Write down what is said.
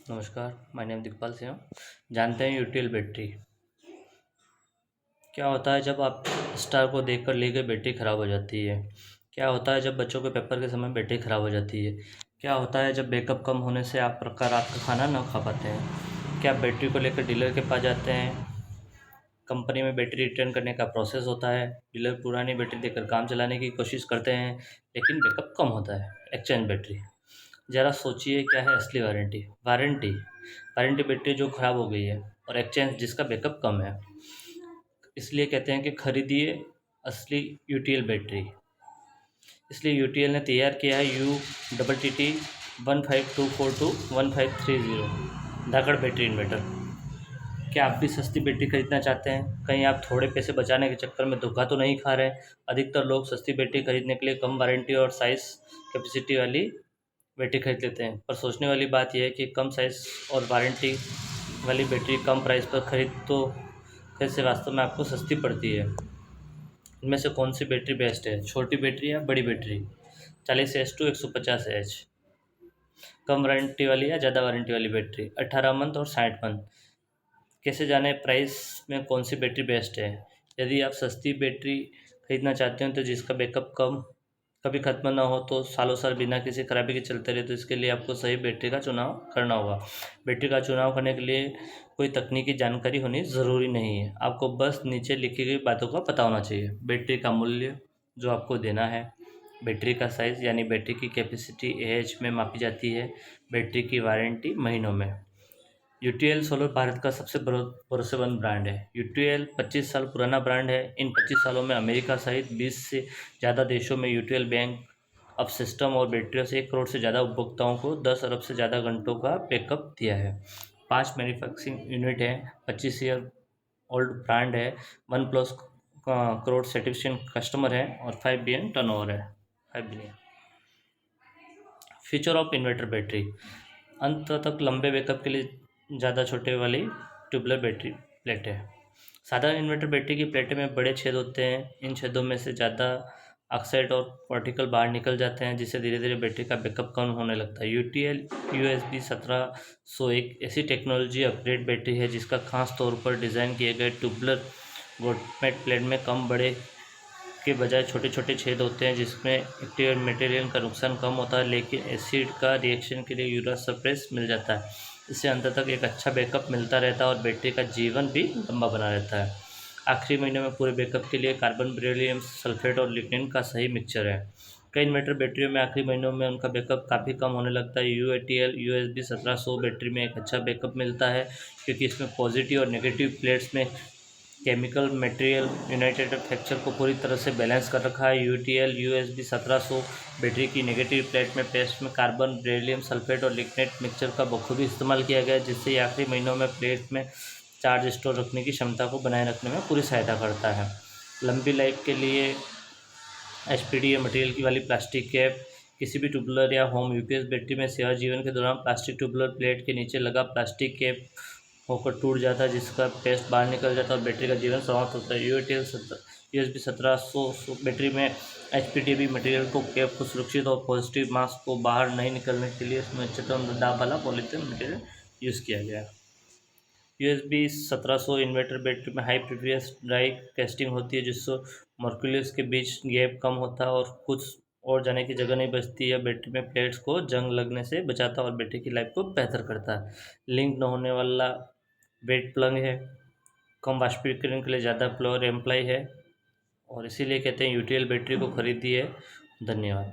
नमस्कार, my name दिखपाल Singh. जानते हैं यूटीएल बैटरी क्या होता है? जब आप स्टार को देखकर ली गई बैटरी ख़राब हो जाती है। क्या होता है जब बच्चों के पेपर के समय बैटरी ख़राब हो जाती है। क्या होता है जब बैकअप कम होने से आप रात का खाना ना खा पाते हैं। क्या आप बैटरी को लेकर डीलर के पास जाते हैं? कंपनी में बैटरी रिटर्न करने का प्रोसेस होता है। डीलर पुरानी बैटरी देकर काम चलाने की कोशिश करते हैं, लेकिन बैकअप कम होता है। एक्सचेंज बैटरी, ज़रा सोचिए, क्या है असली वारंटी? वारंटी बैटरी जो ख़राब हो गई है, और एक्सचेंज जिसका बैकअप कम है। इसलिए कहते हैं कि खरीदिए असली यूटीएल बैटरी। इसलिए यूटीएल ने तैयार किया है UTT 152421 धाकड़ बैटरी इन्वर्टर। क्या आप भी सस्ती बैटरी खरीदना चाहते हैं? कहीं आप थोड़े पैसे बचाने के चक्कर में धोखा तो नहीं खा रहे? अधिकतर लोग सस्ती बैटरी खरीदने के लिए कम वारंटी और साइज़ कैपेसिटी वाली बैटरी खरीद लेते हैं, पर सोचने वाली बात यह है कि कम साइज़ और वारंटी वाली बैटरी कम प्राइस पर खरीद से वास्तव में आपको सस्ती पड़ती है। इनमें से कौन सी बैटरी बेस्ट है? छोटी बैटरी या बड़ी battery? 40H to 150H? Come warranty वाली या ज़्यादा वारंटी वाली बैटरी? 18 मंथ और 60 मंथ? कैसे जाने प्राइस में कौन सी बैटरी बेस्ट है? यदि आप सस्ती बैटरी खरीदना चाहते हैं तो जिसका बैकअप कभी ख़त्म ना हो, तो सालों साल बिना किसी खराबी के चलते रहे, तो इसके लिए आपको सही बैटरी का चुनाव करना होगा। बैटरी का चुनाव करने के लिए कोई तकनीकी जानकारी होनी ज़रूरी नहीं है, आपको बस नीचे लिखी गई बातों का पता होना चाहिए। बैटरी का मूल्य जो आपको देना है, बैटरी का साइज़ यानी बैटरी की कैपेसिटी AH में मापी जाती है, बैटरी की वारंटी महीनों में। यूटीएल सोलर भारत का सबसे भरोसेमंद ब्रांड है। यूटीएल 25 साल पुराना ब्रांड है। इन 25 सालों में अमेरिका सहित 20 से ज़्यादा देशों में यूटीएल बैंक अब सिस्टम और बैटरियों से 1 करोड़ से ज़्यादा उपभोक्ताओं को 10 अरब से ज़्यादा घंटों का बैकअप दिया है। 5 मैन्युफैक्चरिंग यूनिट है, 25 ईयर ओल्ड ब्रांड है, 1 प्लस करोड़ सर्टिफिकेशन कस्टमर है और 5 बिलियन टर्नओवर है। 5 billion. Feature of inverter battery, अंत तक लंबे बैकअप के लिए ज़्यादा छोटे वाली ट्यूबलर बैटरी प्लेट है। साधारण इन्वर्टर बैटरी की प्लेटें में बड़े छेद होते हैं। इन छेदों में से ज़्यादा ऑक्साइड और पार्टिकल बाहर निकल जाते हैं, जिससे धीरे धीरे बैटरी का बैकअप कम होने लगता है। यूटीएल USB 1701 ऐसी टेक्नोलॉजी अपग्रेड बैटरी है जिसका खास तौर पर डिज़ाइन किए गए ट्यूबलर गोटमेट प्लेट में कम बड़े के बजाय छोटे छोटे छेद होते हैं, जिसमें एक्टिव मटेरियल का नुकसान कम होता है, लेकिन एसिड का रिएक्शन के लिए यूरा सरफेस मिल जाता है। इससे अंत तक एक अच्छा बैकअप मिलता रहता है और बैटरी का जीवन भी लंबा बना रहता है। आखिरी महीने में पूरे बैकअप के लिए कार्बन, बेरिलियम सल्फेट और लिग्निन का सही मिक्सचर है। कई इन्वर्टर बैटरियों में आखिरी महीनों में उनका बैकअप काफ़ी कम होने लगता है। UATL USB 1700 बैटरी में एक अच्छा बैकअप मिलता है, क्योंकि इसमें पॉजिटिव और नेगेटिव प्लेट्स में केमिकल मटेरियल यूनाइटेड फ्रैक्चर को पूरी तरह से बैलेंस कर रखा है। UTL USB 1700 बैटरी की नेगेटिव प्लेट में पेस्ट में कार्बन, बेरिलियम सल्फेट और लिग्नाइट मिक्सचर का बखूबी इस्तेमाल किया गया है, जिससे ये आखिरी महीनों में प्लेट में चार्ज स्टोर रखने की क्षमता को बनाए रखने में पूरी सहायता करता है। लंबी लाइफ के लिए HPDA मटेरियल की वाली प्लास्टिक कैप किसी भी ट्यूबलर या होम UPS बैटरी में सेवा जीवन के दौरान प्लास्टिक ट्यूबलर प्लेट के नीचे लगा प्लास्टिक कैप होकर टूट जाता है, जिसका पेस्ट बाहर निकल जाता है और बैटरी का जीवन समाप्त होता है। USB 1700 बैटरी में HPDB मटेरियल को कैप को सुरक्षित और पॉजिटिव मास को बाहर नहीं निकलने के लिए इसमें चटन दाब वाला पॉलीथीन मटेरियल यूज़ किया गया है। USB 1700 इन्वर्टर बैटरी में हाई प्रीवियस ड्राई टेस्टिंग होती है, जिससे मॉलिक्यूल्स के बीच गैप कम होता है और कुछ और जाने की जगह नहीं बचती है। बैटरी में प्लेट्स को जंग लगने से बचाता है और बैटरी की लाइफ को बेहतर करता है। लिंक न होने वाला वेट प्लग है, कम वाष्पीकरण के लिए ज़्यादा प्लोर एम्प्लाई है, और इसीलिए कहते हैं यूटीएल बैटरी को खरीदिए। धन्यवाद।